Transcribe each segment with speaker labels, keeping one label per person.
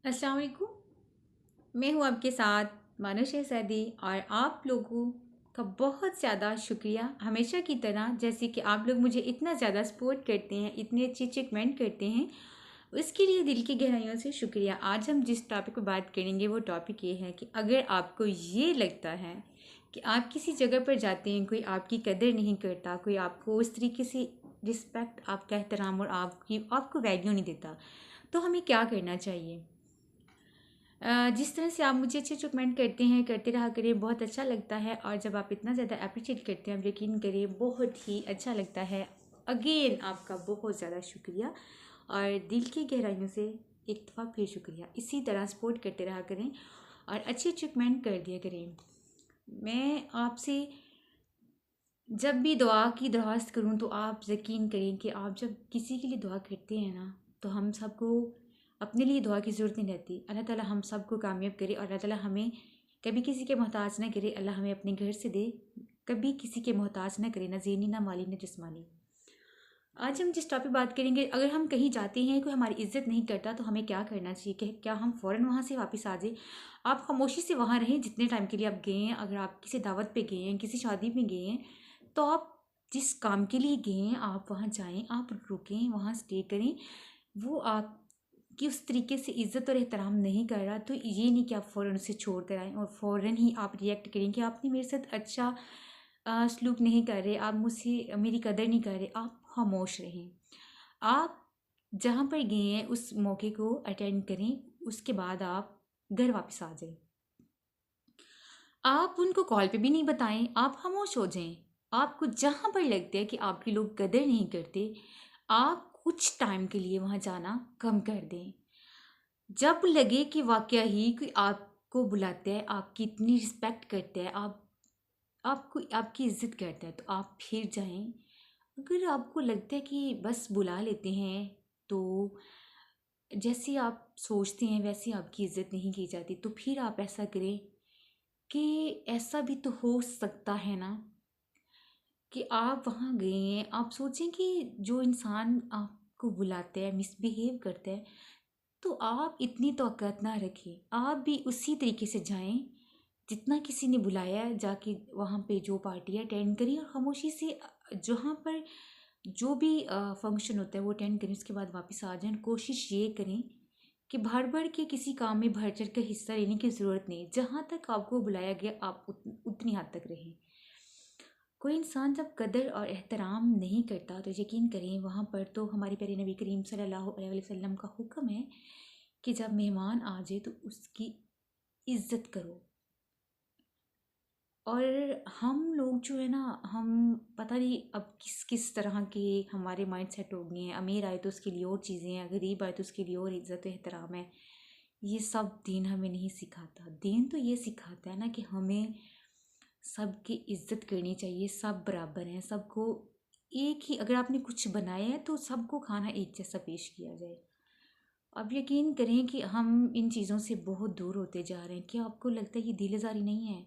Speaker 1: अस्सलाम वालेकुम। मैं हूँ आपके साथ मानुषा सैदी और आप लोगों का बहुत ज़्यादा शुक्रिया हमेशा की तरह। जैसे कि आप लोग मुझे इतना ज़्यादा सपोर्ट करते हैं, इतने अच्छे अच्छे कमेंट करते हैं, उसके लिए दिल की गहराइयों से शुक्रिया। आज हम जिस टॉपिक पर बात करेंगे वो टॉपिक ये है कि अगर आपको ये लगता है कि आप किसी जगह पर जाते हैं, कोई आपकी कदर नहीं करता, कोई आपको उस तरीके से रिस्पेक्ट, आपका एहतराम और आपको वैल्यू नहीं देता, तो हमें क्या करना चाहिए। जिस तरह से आप मुझे अच्छे अच्छे कमेंट करते हैं, करते रहा करें, बहुत अच्छा लगता है। और जब आप इतना ज़्यादा अप्रिशिएट करते हैं, आप यकीन करें बहुत ही अच्छा लगता है। अगेन आपका बहुत ज़्यादा शुक्रिया और दिल की गहराइयों से एक दफ़ा फिर शुक्रिया। इसी तरह सपोर्ट करते रहा करें और अच्छे अच्छे कमेंट कर दिया करें। मैं आपसे जब भी दुआ की दरख्वास्त करूं तो आप यकीन करें कि आप जब किसी के लिए दुआ करते हैं ना, तो हम सबको अपने लिए दुआ की ज़रूरत नहीं रहती। अल्लाह ताला हम सबको कामयाब करे और अल्लाह ताला हमें कभी किसी के मोहताज ना करे। अल्लाह हमें अपने घर से दे, कभी किसी के मोहताज ना करे, ना ज़हनी ना माली ना जिस्मानी। आज हम जिस टॉपिक बात करेंगे, अगर हम कहीं जाते हैं कोई हमारी इज्जत नहीं करता तो हमें क्या करना चाहिए। कि क्या हम फ़ौरन वहाँ से वापस आ जाए। आप खामोशी से वहाँ रहें जितने टाइम के लिए आप गए हैं। अगर आप किसी दावत पे गए हैं, किसी शादी में गए हैं, तो आप जिस काम के लिए गए हैं आप वहाँ जाएं, आप रुकें, वहाँ स्टे करें। वो आपकी उस तरीके से इज्जत और एहतराम नहीं कर रहा तो ये नहीं कि आप फ़ौरन उसे छोड़ कर आएँ और फ़ौरन ही आप रिएक्ट करें कि आपने मेरे साथ अच्छा सलूक नहीं कर रहे, आप मुझसे मेरी कदर नहीं कर रहे। आप खामोश रहें। आप जहाँ पर गए हैं उस मौके को अटेंड करें, उसके बाद आप घर वापस आ जाएं। आप उनको कॉल पे भी नहीं बताएं, आप खामोश हो जाएं। आपको जहाँ पर लगता है कि आपके लोग कदर नहीं करते, आप कुछ टाइम के लिए वहाँ जाना कम कर दें। जब लगे कि वाकया ही कोई आपको बुलाता है, आपकी इतनी रिस्पेक्ट करता है, आपको आपकी इज्जत करता है, तो आप फिर जाएं। अगर आपको लगता है कि बस बुला लेते हैं, तो जैसे आप सोचते हैं वैसे आपकी इज्जत नहीं की जाती, तो फिर आप ऐसा करें कि ऐसा भी तो हो सकता है ना कि आप वहाँ गए हैं, आप सोचें कि जो इंसान आपको बुलाता है मिसबिहेव करता है, तो आप इतनी तौक़ुत ना रखें। आप भी उसी तरीके से जाएं जितना किसी ने बुलाया है, जाके वहाँ पे जो पार्टी अटेंड करिए और खामोशी से जहाँ पर जो भी फंक्शन होता है वो अटेंड करें, उसके बाद वापस आ जाएं। कोशिश ये करें कि भर भर के किसी काम में बढ़ चढ़ कर हिस्सा लेने की ज़रूरत नहीं। जहाँ तक आपको बुलाया गया आप उतनी हद तक रहें। कोई इंसान जब कदर और एहतराम नहीं करता तो यकीन करें वहाँ पर तो हमारे प्यारे नबी करीम सल्लल्लाहु अलैहि वसल्लम का हुक्म है कि जब मेहमान आ जाए तो उसकी इज्जत करो। और हम लोग जो है ना, हम पता नहीं अब किस किस तरह के हमारे माइंड सेट हो गए हैं। अमीर आए तो उसके लिए और चीज़ें हैं, गरीब आए तो उसके लिए और इज्जत एहतराम है। ये सब दीन हमें नहीं सिखाता। दीन तो ये सिखाता है ना कि हमें सबकी इज्जत करनी चाहिए, सब बराबर हैं, सबको एक ही, अगर आपने कुछ बनाया है तो सबको खाना एक जैसा पेश किया जाए। अब यकीन करें कि हम इन चीज़ों से बहुत दूर होते जा रहे हैं। क्या आपको लगता है ये दिल आज़ारी नहीं है?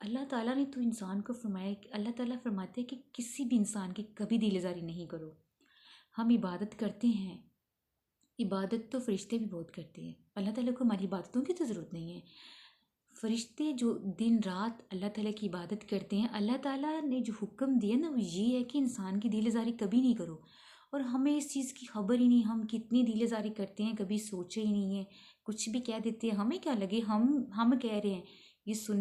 Speaker 1: अल्लाह ताला ने तो इंसान को फरमाया, अल्लाह ताला फरमाते हैं कि किसी भी इंसान की कभी दिल आज़ारी नहीं करो। हम इबादत करते हैं, इबादत तो फरिश्ते भी बहुत करते हैं। अल्लाह ताला को हमारी इबादतों की तो ज़रूरत नहीं है। फरिश्ते जो दिन रात अल्लाह ताला की इबादत करते हैं, अल्लाह ताला ने जो हुक्म दिया ना वो ये है कि इंसान की दिल आज़ारी कभी नहीं करो। और हमें इस चीज़ की खबर ही नहीं, हम कितनी दिल आज़ारी करते हैं, कभी सोचे ही नहीं है, कुछ भी कह देते हैं। हमें क्या लगे हम कह रहे हैं, ये सुन